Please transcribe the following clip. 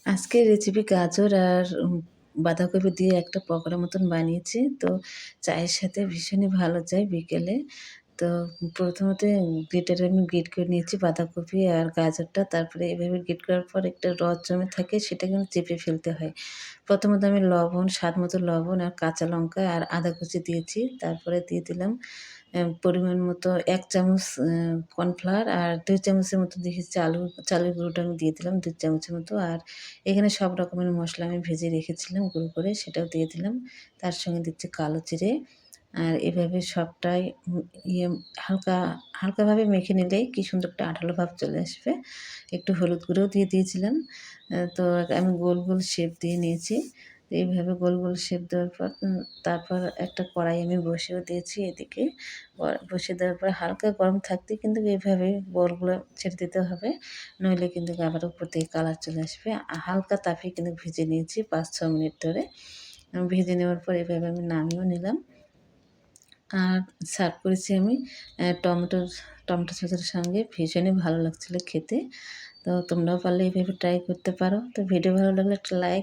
আজকের রেসিপি গাজর আর বাঁধাকপি দিয়ে একটা পকোড়া মতন বানিয়েছি। তো চায়ের সাথে ভীষণই ভালো যায় বিকেলে। তো প্রথমতে গ্রেটারে আমি গ্রেট করে নিয়েছি বাঁধাকপি আর গাজরটা। তারপরে এভাবে গ্রেট করার পর একটা রস জমে থাকে, সেটা কিন্তু চেপে ফেলতে হয়। প্রথমত আমি লবণ, স্বাদ মতো লবণ আর কাঁচা লঙ্কা আর আদা কুচি দিয়েছি। তারপরে দিয়ে দিলাম পরিমাণ মতো ১ চামচ কর্নফ্লাওয়ার আর ২ চামচের মতো দেখি চালের গুঁড়োটা আমি দিয়ে দিলাম ২ চামচের মতো। আর এখানে সব রকমের মসলা আমি ভেজে রেখেছিলাম গুঁড়ো করে, সেটাও দিয়ে দিলাম। তার সঙ্গে দিচ্ছি কালো জিরে। আর এভাবে সবটাই ইয়ে হালকাভাবে মেখে নিলেই কি সুন্দর একটা আঠালো ভাব চলে আসবে। একটু হলুদ গুঁড়োও দিয়ে দিয়েছিলাম। তো আমি গোল, গোল শেপ দিয়ে নিয়েছি। তো এইভাবে গোল, গোল শেপ দেওয়ার পর তারপর একটা কড়াই আমি বসিয়েও দিয়েছি এদিকে। বসিয়ে দেওয়ার পর হালকা গরম থাকতেই কিন্তু এভাবে বলগুলো ছেড়ে দিতে হবে। নইলে কিন্তু আবার উপর থেকে কালার চলে আসবে। হালকা তাপে কিন্তু ভেজে নিয়েছি ৫-৬ মিনিট ধরে। ভেজে নেওয়ার পর এভাবে আমি নামিয়েও নিলাম। আর সার্ভ করেছি আমি টমেটো সসের সঙ্গে। ভীষণই ভালো লাগছিল খেতে। তো তোমরাও পারলে এভাবে ট্রাই করতে পারো। তো ভিডিও ভালো লাগলে একটা লাইক